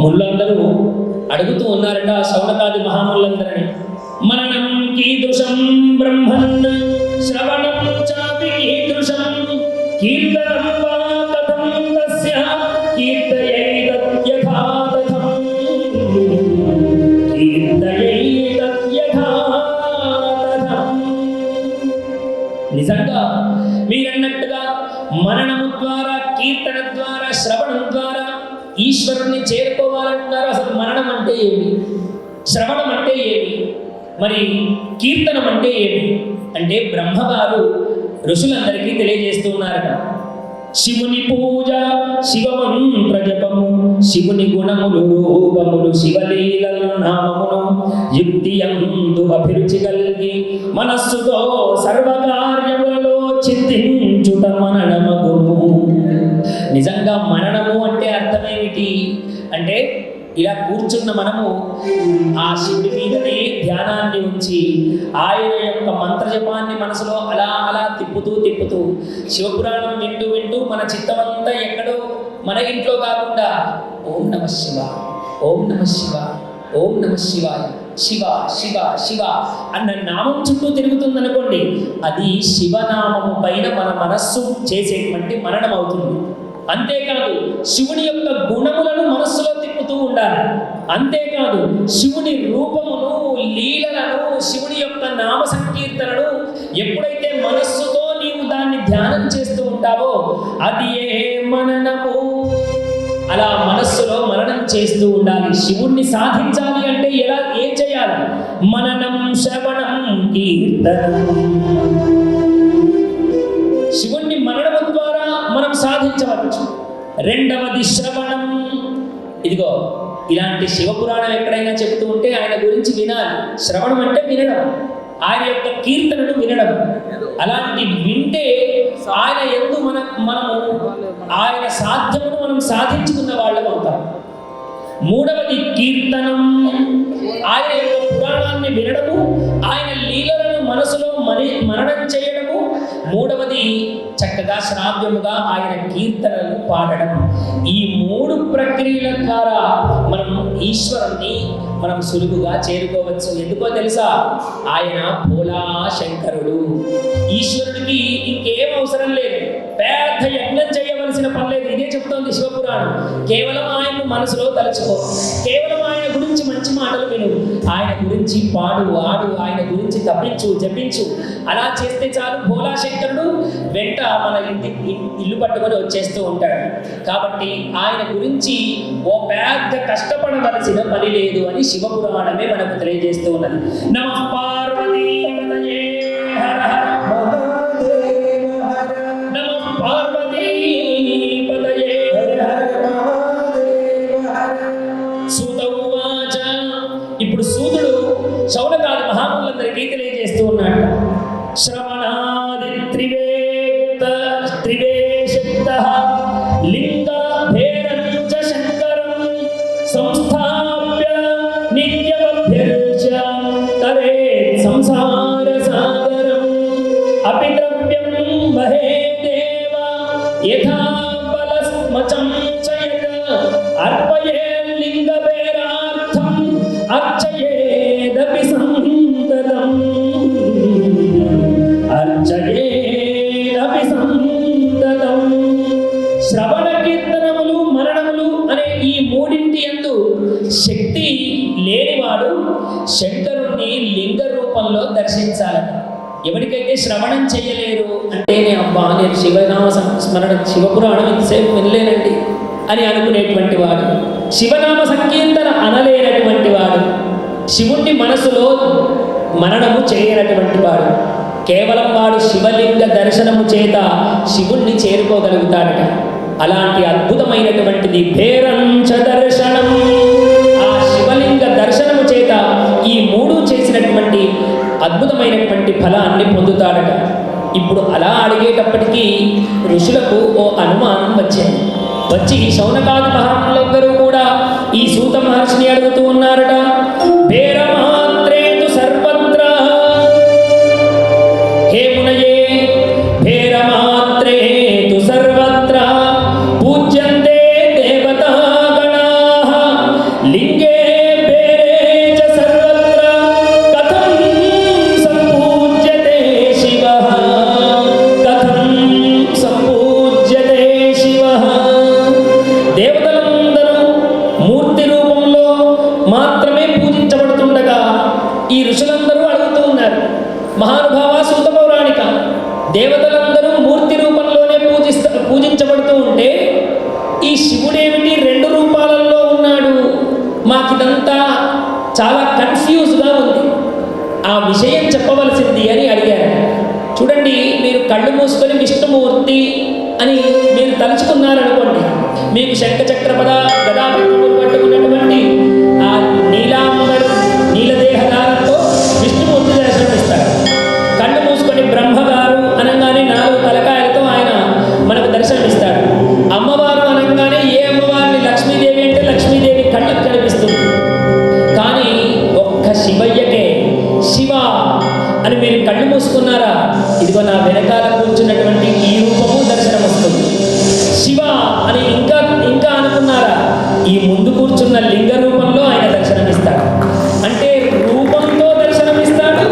ముళ్ళందరూ అడుగుతూ ఉన్నారట శౌనకాది మహాములందరినీ, మననం కీదృశం బ్రహ్మన్ శ్రవణం చాపి కీదృశం కీర్తనం వా కథం తస్య కీర్తయేతత్ యథా తథం కీర్తయేతత్ యథా తథం. నిజంగా మీరన్నట్టుగా మననము ద్వారా, కీర్తన ద్వారా, శ్రవణం ద్వారా ఈశ్వరుణ్ణి చేరుకోవాలంటున్నారు. అసలు మననం అంటే ఏమి, శ్రవణం అంటే ఏమి, మరి కీర్తనం అంటే ఏమి అంటే బ్రహ్మగారు ఋషులందరికీ తెలియజేస్తూ ఉన్నారట. శివుని పూజ, శివమంత్ర జపము, శివుని గుణములు రూపములు, శివలీలల నామమును యుక్తి యందు అభిరుచి కలిగి మనస్సుతో సర్వకార్యములలో చింతించుట మననమగును. నిజంగా మననము అంటే అర్థమేమిటి అంటే, ఇలా కూర్చున్న మనము ఆ శివుడి మీదనే ధ్యానాన్ని ఉంచి ఆయన యొక్క మంత్రజపాన్ని మనసులో అలా అలా తిప్పుతూ తిప్పుతూ శివపురాణం వింటూ వింటూ మన చిత్తమంతా ఎక్కడో మన ఇంట్లో కాకుండా ఓం నమ శివ, ఓం నమ శివ, ఓం నమ శివాయ, శివ శివ శివ అన్న నామం చుట్టూ తిరుగుతుందనుకోండి, అది శివనామము పైన మన మనస్సు చేసేటువంటి మననం అవుతుంది. అంతేకాదు శివుని యొక్క గుణములను మనస్సులో తిప్పుతూ ఉండాలి. అంతేకాదు శివుని రూపమును, లీలలను, శివుని యొక్క నామ సంకీర్తనను ఎప్పుడైతే మనస్సుతో నీవు దాన్ని ధ్యానం చేస్తూ ఉంటావో అది ఏ మననము. అలా మనస్సులో మననం చేస్తూ ఉండాలి. శివుణ్ణి సాధించాలి అంటే ఏం చేయాలి? మననం, శ్రవణం, కీర్తనం. శివుణ్ణి మననం ద్వారా మనం సాధించవచ్చు. రెండవది శ్రవణం. ఇదిగో ఇలాంటి శివపురాణం ఎక్కడైనా చెబుతూ ఉంటే ఆయన గురించి వినాలి. శ్రవణం అంటే వినడం, ఆయన యొక్క కీర్తనను వినడం. అలాంటి వింటే ఆయన యందు మనము ఆయన సాధ్యమును మనం సాధించుకున్న వాళ్ళం అవుతాం. మూడవది కీర్తనం. ఆయన యొక్క పురాణాన్ని వినడము, ఆయన లీలలను మనసులో మననం చేయడము. మూడవది చక్కగా శ్రావ్యముగా ఆయన కీర్తనలను పాడడం. ఈ మూడు ప్రక్రియల ద్వారా మనం ఈశ్వరుణ్ణి మనం సులువుగా చేరుకోవచ్చు. ఎందుకో తెలుసా? ఆయన భోలా శంకరుడు. ఈశ్వరుడికి ఇంకేం అవసరం లేదు, పెద్ద యజ్ఞం చేయవలసిన పని లేదు. ఇదే చెప్తోంది శివపురాణం. కేవలం ఆయన్ను మనసులో తలుచుకో, కేవలం ఆయన గురించి మంచి మాటలు విను, ఆయన గురించి పాడు, ఆడు, ఆయన గురించి తప్పించు, జపించు. అలా చేస్తే చాలు, భోలా శంకరుడు వెంట మన ఇల్లు పట్టుకొని వచ్చేస్తూ ఉంటాడు. కాబట్టి ఆయన గురించి ఓ పెద్ద కష్టపడవలసిన పని లేదు అని శివపురాణమే మనకు తెలియజేస్తూ ఉన్నది. నమః పార్వతీపతయే హర హర మహాదేవ హర. నమః పార్వతీపతయే హర హర మహాదేవ హర. సూత ఉవాచ. ఇప్పుడు సూతుడు శౌనకాది మహాములందరికీ తెలియజేస్తూ ఉన్నాడు. శ్రవణాది త్రివేశక్తః లింగ భేరం చ శంకరం సంస్థాప్య నిత్యమభ్యర్చ్య తరేత్ సంసార సాగరం అపి ద్రవ్యం మహే దేవ యథా బలస్మచం చ యత్ అర్పయే లింగ భేరార్థం అర్చయేదపి సంతతం అర్చయేదపి సంతతం. శ్రవణ కీర్తనములు, మరణములు అనే ఈ మూడింటి యందు శక్తి లేనివాడు శంకరుణ్ణి లింగ రూపంలో దర్శించాలని. ఎవరికైతే శ్రవణం చేయలేరు అంటే, అబ్బా నేను శివనామ స్మరణ, శివపురాణం ఇంతసేపు వినలేనండి అని అనుకునేటువంటి వాడు, శివనామ సంకీర్తన అనలేనటువంటి వాడు, శివుణ్ణి మనసులో మననము చేయనటువంటి వాడు, కేవలం వాడు శివలింగ దర్శనము చేత శివుణ్ణి చేరుకోగలుగుతాడట. అలాంటి అద్భుతమైనటువంటిది భేరంచ దర్శనం. ఆ శివలింగ దర్శనము చేత ఈ మూడు చేసినటువంటి అద్భుతమైనటువంటి ఫలాన్ని పొందుతాడట. ఇప్పుడు అలా అడిగేటప్పటికీ ఋషులకు ఓ అనుమానం వచ్చింది. వచ్చి శౌనకాది మహాములందరూ కూడా ఈ సూత మహర్షిని అడుగుతూ ఉన్నారట. భేరమాత్రేతు సర్వత్ర, హే మునయే భేరమాత్రేతు సర్వత్ర పూజ్యంతే దేవతాగణాః ఈ ఋషులందరూ అడుగుతూ ఉన్నారు, మహానుభావ సూత పౌరాణిక, దేవతలందరూ మూర్తి రూపంలోనే పూజించబడుతూ ఉంటే ఈ శివుడేమిటి 2 రూపాలలో ఉన్నాడు? మాకిదంతా చాలా కన్ఫ్యూజ్గా ఉంది, ఆ విషయం చెప్పవలసింది అని అడిగారు. చూడండి, మీరు కళ్ళు మూసుకొని విష్ణుమూర్తి అని మీరు తలుచుకున్నారనుకోండి, మీకు శంఖ చక్రపద గదా పట్టుకున్నటువంటి ఆ నీలదేహదారంతో విష్ణుమూర్తి దర్శనమిస్తాడు. కళ్ళు మూసుకొని బ్రహ్మగారు అనగానే 4 తలకాయలతో ఆయన మనకు దర్శనమిస్తాడు. అమ్మవారు అనగానే ఏ అమ్మవారిని, లక్ష్మీదేవి అంటే లక్ష్మీదేవి కళ్ళకు కనిపిస్తుంది. కానీ ఒక్క శివయ్యకే శివ అని మీరు కళ్ళు మూసుకున్నారా, ఇదిగో నా వెనకాల కూర్చున్నటువంటి ఈ రూపము దర్శనం వస్తుంది. శివ అని ఇంకా అనుకున్నారా, ఈ ముందు కూర్చున్న లింగ రూపంలో ఆయన దర్శనమిస్తాడు. అంటే రూపంతో దర్శనమిస్తాడు,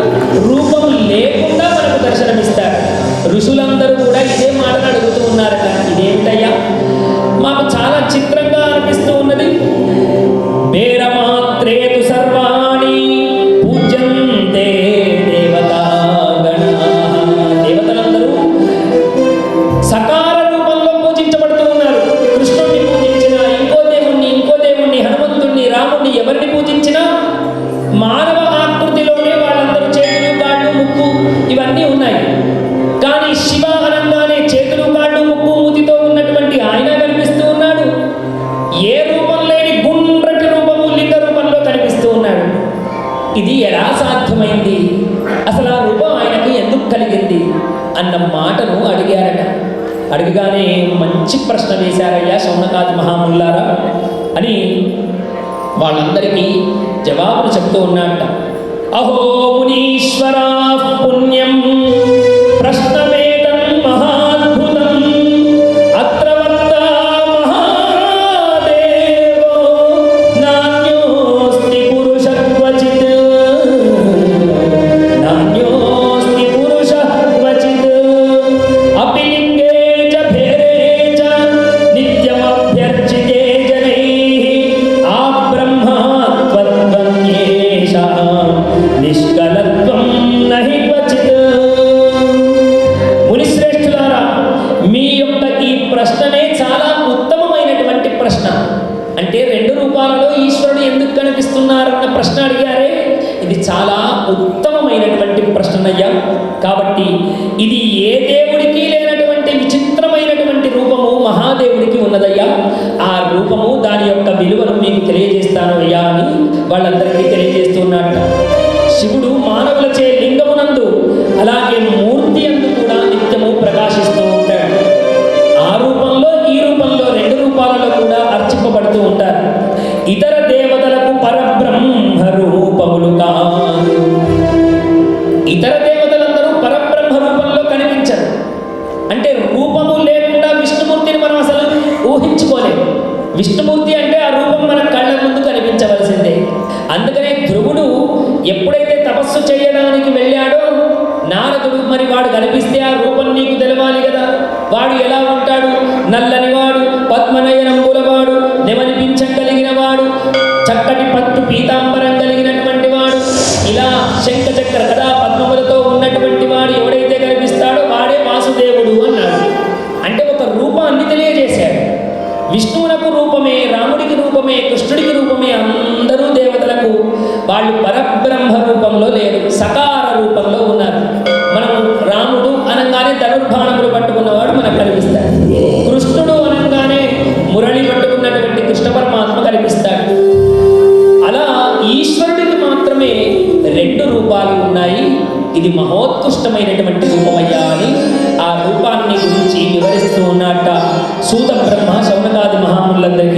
రూపం లేకుండా మనకు దర్శనమిస్తాడు. ఋషులందరూ కూడా ఇదే మాటలు అడుగుతూ ఉన్నారట. ఇదేమిటయ్యా, మాకు చాలా చిత్రంగా అనిపిస్తూ ఉన్నది. వేరమాత్రేతు సర్వాణి పూజ్యంతే దేవతలందరూ సకార రూపంలో పూజించబడుతూ ఉన్నారు. కృష్ణుడిని పూజించిన, ఇంకో దేవుణ్ణి హనుమంతుణ్ణి, రాముణ్ణి ఎవరిని పూజించినా మానవ ఆకృతిలోనే వాళ్ళందరూ చేతులు, కాళ్ళు, ముక్కు ఇవన్నీ ఉన్నాయి. కానీ శివ అనంగానే చేతులు, కాళ్ళు, ముక్కు, మూతితో ఉన్నటువంటి ఆయన కనిపిస్తూ ఉన్నాడు. ఏ రూపం లేని గుండ్రటి రూపము లింగ రూపంలో కనిపిస్తూ ఉన్నాడు. ఇది ఎలా సాధ్యమైంది, అసలు ఆ రూపం ఆయనకు ఎందుకు కలిగింది అన్న మాటను అడిగారట. అడిగగానే మంచి ప్రశ్న వేశారయ్యా శౌనకాది మహాముల్లారా అని వాళ్ళందరికీ జవాబులు చెప్తూ ఉన్నట్ట. అహో మునీశ్వరా పుణ్యం ప్రశ్నమేతం మహాద్భుతం అత్ర వక్త మహాదేవో నాన్యోస్తి పురుష క్వచిత్ అపి లింగే చ భేరే చ నిత్యమభ్యర్చితే జనైః ఆ బ్రహ్మత్వత్వన్యేషాం నిష్కలత్వం నహి క్వచిత్. మునిశ్రేష్ఠులారా, మీ యొక్క ఈ ప్రశ్ననే చాలా ఉత్తమమైనటువంటి ప్రశ్న. అంటే 2 రూపాలలో ఈశ్వరుడు ఎందుకు కనిపిస్తున్నారన్న ప్రశ్న అడిగారే, ఇది చాలా ఉత్తమమైనటువంటి ప్రశ్నయ్యా. కాబట్టి ఇది ఏ దేవుడికి లేనటువంటి విచిత్రమైనటువంటి రూపము మహాదేవుడికి ఉన్నదయ్యా. ఆ రూపము, దాని యొక్క విలువను మీకు తెలియజేస్తాను అయ్యా అని వాళ్ళందరికీ తెలియజేస్తున్నట్ట. శివుడు మానవులచే లింగమునందు అలాగే మూర్తి అందు కూడా నిత్యము ప్రకాశిస్తూ ఉంటాడు. ఆ రూపంలో ఈ రూపంలో 2 రూపాలలో కూడా అర్చింపబడుతూ ఉంటారు. ఇతర దేవతలకు పరబ్రహ్మ రూపములు కాదు. ఇతర దేవతలందరూ పరబ్రహ్మ రూపంలో కనిపించరు. అంటే రూపము లేకుండా విష్ణుమూర్తిని మనం అసలు ఊహించుకోలేము. విష్ణుమూర్తి అంటే ఆ రూపం మన కళ్ళ ముందు కనిపించవలసిందే. అందుకనే ధ్రువుడు ఎప్పుడైతే తపస్సు చేయడానికి వెళ్ళాడో నారదుడు, మరి వాడు కనిపిస్తే ఆ రూపం నీకు తెలవాలి కదా, వాడు ఎలా ఉంటాడు, నల్లనివాడు, పద్మనయనంబులవాడు, నెమలిపించం కలిగిన వాడు, చక్కటి పట్టు పీతాంబరం కలిగినటువంటి వాడు, ఇలా శంఖ చక్ర గదా పద్మములతో ఉన్నటువంటి వాడు ఎవడైతే కనిపిస్తాడో వాడే వాసుదేవుడు అన్నాడు. అంటే ఒక రూపాన్ని తెలియజేశాడు. విష్ణువునకు రూపమే, రాముడికి రూపమే, కృష్ణుడికి రూపమే, అందరూ దేవతలకు వాళ్ళు పరబ్రహ్మ రూపంలో లేరు, సకార రూపంలో ఉన్నారు. మనం రాముడు అనగానే ధనుర్బాణములు పట్టుకున్నవాడు మనకు కనిపిస్తాడు. కృష్ణుడు అనగానే మురళి పట్టుకున్నటువంటి కృష్ణ పరమాత్మ కనిపిస్తాడు. అలా ఈశ్వరుడికి మాత్రమే 2 రూపాలు ఉన్నాయి. ఇది మహోత్కృష్టమైనటువంటి రూపమయ్యా అని ఆ రూపాన్ని గురించి వివరిస్తూ ఉన్నట్ట సూత బ్రహ్మ శౌనకాది మహాములందరికీ